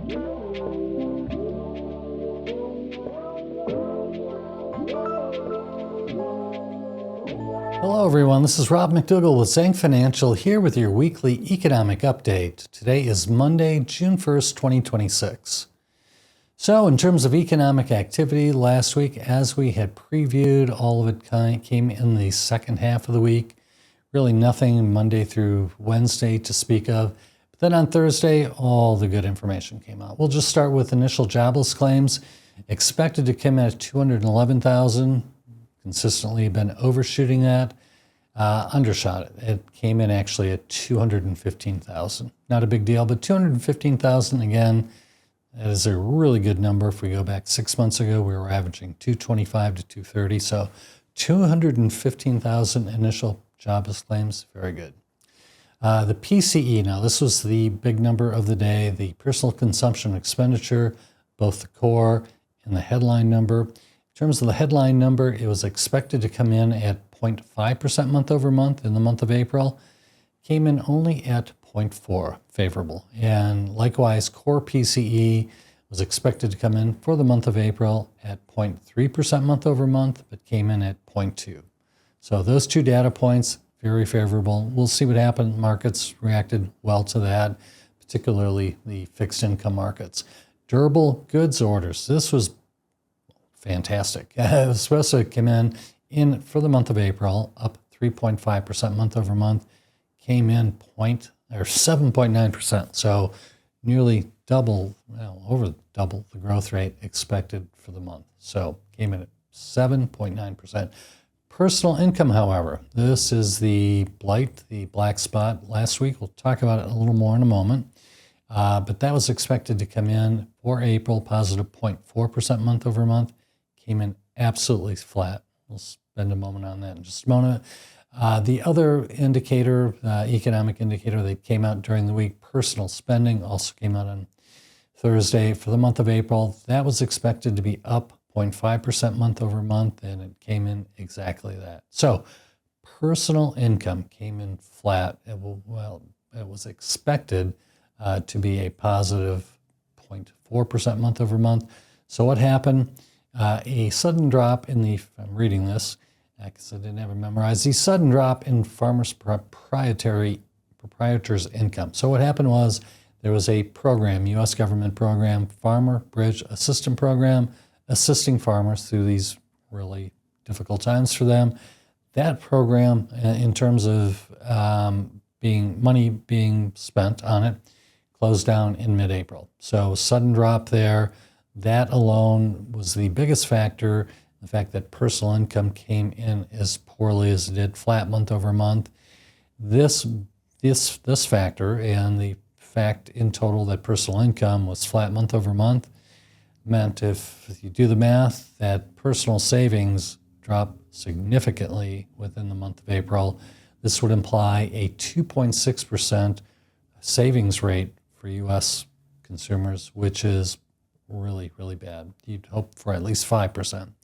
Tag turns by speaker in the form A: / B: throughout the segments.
A: Hello everyone, this is Rob McDougall with Zhang Financial here with your weekly economic update. Today is Monday, June 1st, 2026. So in terms of economic activity last week, as we had previewed, all of it came in the second half of the week. Really nothing Monday through Wednesday to speak of. But then on Thursday, all the good information came out. We'll just start with initial jobless claims. Expected to come in at 211,000. Consistently been overshooting that. Undershot it. It came in actually at 215,000. Not a big deal, but 215,000 again, that is a really good number. If we go back 6 months ago, we were averaging 225 to 230. So 215,000 initial jobless claims, very good. The PCE, now this was the big number of the day, the personal consumption expenditure, both the core and the headline number. In terms of the headline number, it was expected to come in at 0.5% month over month in the month of April. Came in only at 0.4, favorable. And likewise, core PCE was expected to come in for the month of April at 0.3% month over month, but came in at 0.2. So those two data points, very favorable. We'll see what happened. Markets reacted well to that, particularly the fixed income markets. Durable goods orders. This was fantastic. It was supposed to come in for the month of April, up 3.5% month over month, came in 7.9%. So nearly double, well, over double the growth rate expected for the month. So came in at 7.9%. Personal income, however, this is the blight, the black spot last week. We'll talk about it a little more in a moment. But that was expected to come in for April, positive 0.4% month over month. Came in absolutely flat. We'll spend a moment on that in just a moment. The other indicator, economic indicator that came out during the week, personal spending, also came out on Thursday for the month of April. That was expected to be up 0.5% month over month, and it came in exactly that. So personal income came in flat. It was expected to be a positive 0.4% month over month. So what happened? A sudden drop in the, if I'm reading this, because I didn't have it memorized, the sudden drop in farmers' proprietors' income. So what happened was there was a program, U.S. government program, Farmer Bridge Assistance Program, assisting farmers through these really difficult times for them. That program, in terms of money being spent on it, closed down in mid-April. So sudden drop there. That alone was the biggest factor, the fact that personal income came in as poorly as it did, flat month over month. This factor and the fact in total that personal income was flat month over month meant, if you do the math, that personal savings dropped significantly within the month of April. This would imply a 2.6% savings rate for U.S. consumers, which is really, really bad. You'd hope for at least 5%.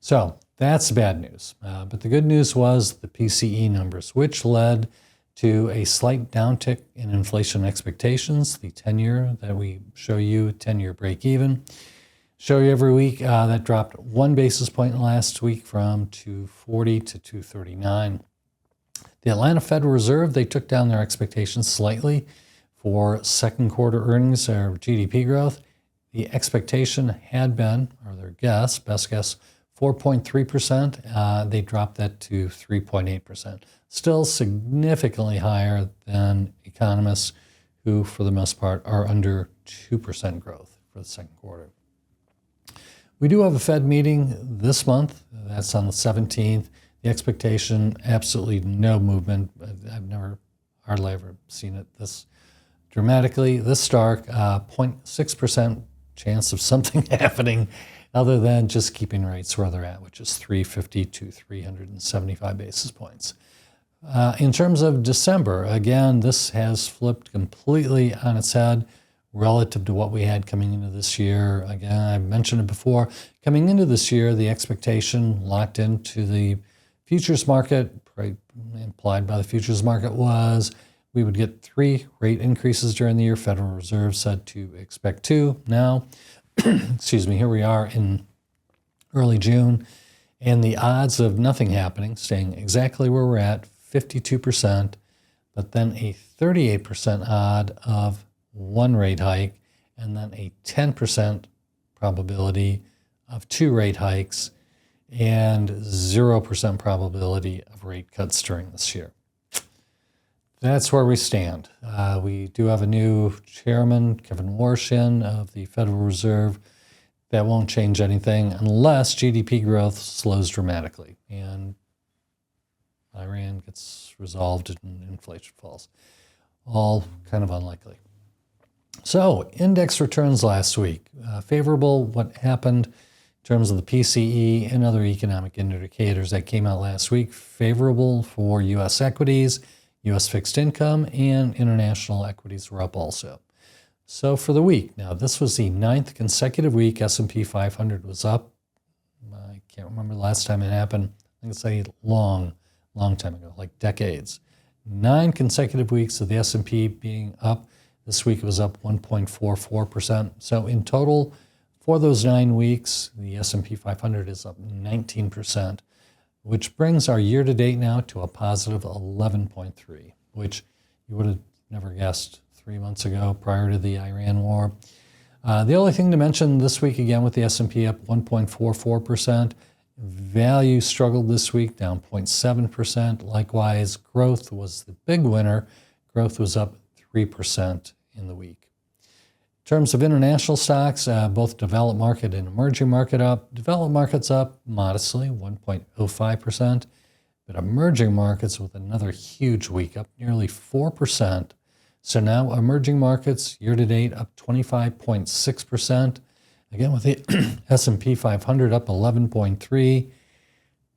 A: So that's bad news. But the good news was the PCE numbers, which led to a slight downtick in inflation expectations. The 10-year that we show you, 10-year break even, show you every week, that dropped 1 basis point last week from 240 to 239. The Atlanta Federal Reserve, they took down their expectations slightly for second quarter earnings or GDP growth. The expectation had been, or their guess, best guess, 4.3%. They dropped that to 3.8%. Still significantly higher than economists who, for the most part, are under 2% growth for the second quarter. We do have a Fed meeting this month. That's on the 17th. The expectation, absolutely no movement. I've hardly ever seen it this dramatically, this stark, 0.6% chance of something happening other than just keeping rates where they're at, which is 350 to 375 basis points. In terms of December, again, this has flipped completely on its head relative to what we had coming into this year. Again, I mentioned it before. Coming into this year, the expectation locked into the futures market, implied by the futures market, was we would get 3 rate increases during the year. Federal Reserve said to expect 2. Now, excuse me, here we are in early June, and the odds of nothing happening, staying exactly where we're at, 52%, but then a 38% odd of 1 rate hike, and then a 10% probability of 2 rate hikes, and 0% probability of rate cuts during this year. That's where we stand. We do have a new chairman, Kevin Warshing, of the Federal Reserve. That won't change anything unless GDP growth slows dramatically and Iran gets resolved and inflation falls. All kind of unlikely. So, index returns last week. Favorable. What happened in terms of the PCE and other economic indicators that came out last week? Favorable for U.S. equities, U.S. fixed income, and international equities were up also. So for the week, now this was the 9th consecutive week S&P 500 was up. I can't remember the last time it happened. I think it's a long time ago, like decades. 9 consecutive weeks of the S&P being up. This week it was up 1.44%. So in total, for those 9 weeks, the S&P 500 is up 19%, which brings our year-to-date now to a positive 11.3, which you would have never guessed 3 months ago prior to the Iran war. The only thing to mention this week, again, with the S&P up 1.44%, value struggled this week, down 0.7%. Likewise, growth was the big winner. Growth was up 3% in the week. In terms of international stocks, both developed market and emerging market up. Developed markets up modestly, 1.05%, but emerging markets with another huge week, up nearly 4%. So now emerging markets year-to-date up 25.6%. Again, with the S&P 500 up 11.3%.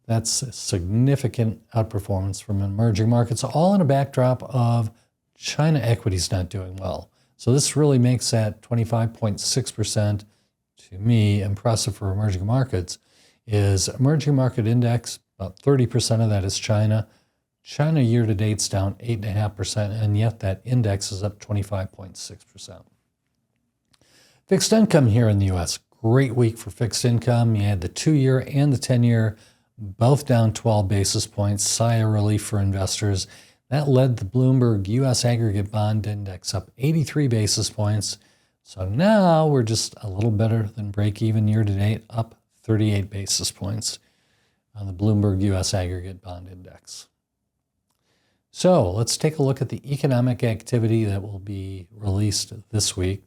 A: That's a significant outperformance from emerging markets, all in a backdrop of China equities not doing well. So this really makes that 25.6%, to me, impressive for emerging markets. Is emerging market index, about 30% of that is China. China year-to-date's down 8.5%, and yet that index is up 25.6%. Fixed income here in the U.S., great week for fixed income. You had the 2-year and the 10-year, both down 12 basis points, sigh of relief for investors. That led the Bloomberg U.S. Aggregate Bond Index up 83 basis points. So now we're just a little better than break-even year-to-date, up 38 basis points on the Bloomberg U.S. Aggregate Bond Index. So let's take a look at the economic activity that will be released this week.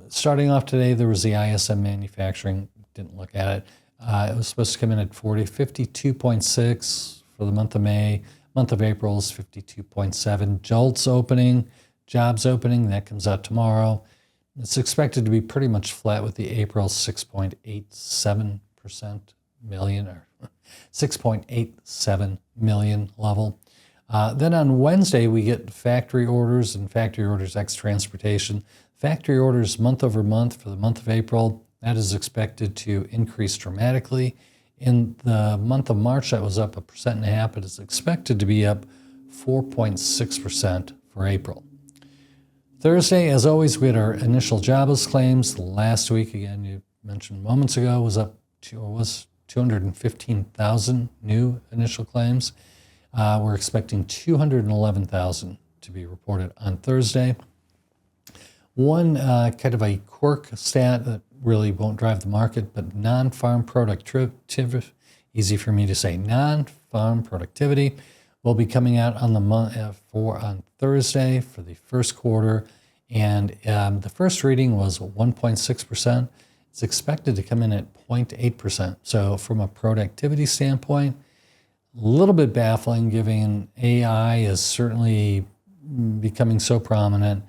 A: Starting off today, there was the ISM manufacturing. Didn't look at it. It was supposed to come in at 52.6 for the month of May. Month of April is 52.7. Jobs opening, that comes out tomorrow. It's expected to be pretty much flat with the April 6.87 million level. Then on Wednesday, we get factory orders and factory orders ex transportation. Factory orders month over month for the month of April, that is expected to increase dramatically. In the month of March, that was up 1.5%, but it's expected to be up 4.6% for April. Thursday, as always, we had our initial jobless claims. Last week, again, you mentioned moments ago, was 215,000 new initial claims. We're expecting 211,000 to be reported on Thursday. One kind of a quirk stat that really won't drive the market, but non-farm productivity, easy for me to say, non-farm productivity will be coming out on on Thursday for the first quarter, and the first reading was 1.6%. It's expected to come in at 0.8%. So from a productivity standpoint, a little bit baffling, given AI is certainly becoming so prominent.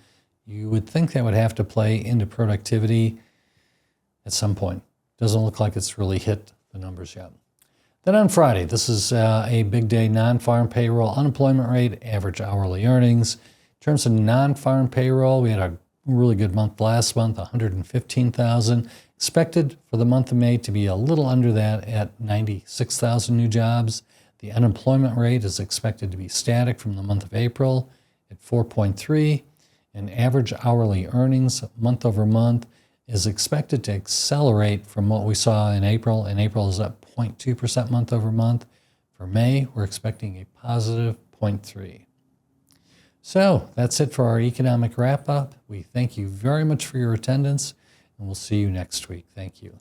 A: You would think that would have to play into productivity at some point. Doesn't look like it's really hit the numbers yet. Then on Friday, this is a big day, non-farm payroll, unemployment rate, average hourly earnings. In terms of non-farm payroll, we had a really good month last month, 115,000. Expected for the month of May to be a little under that at 96,000 new jobs. The unemployment rate is expected to be static from the month of April at 4.3, and average hourly earnings month over month is expected to accelerate from what we saw in April. And April is up 0.2% month over month. For May, we're expecting a positive 0.3. So that's it for our economic wrap up. We thank you very much for your attendance, and we'll see you next week. Thank you.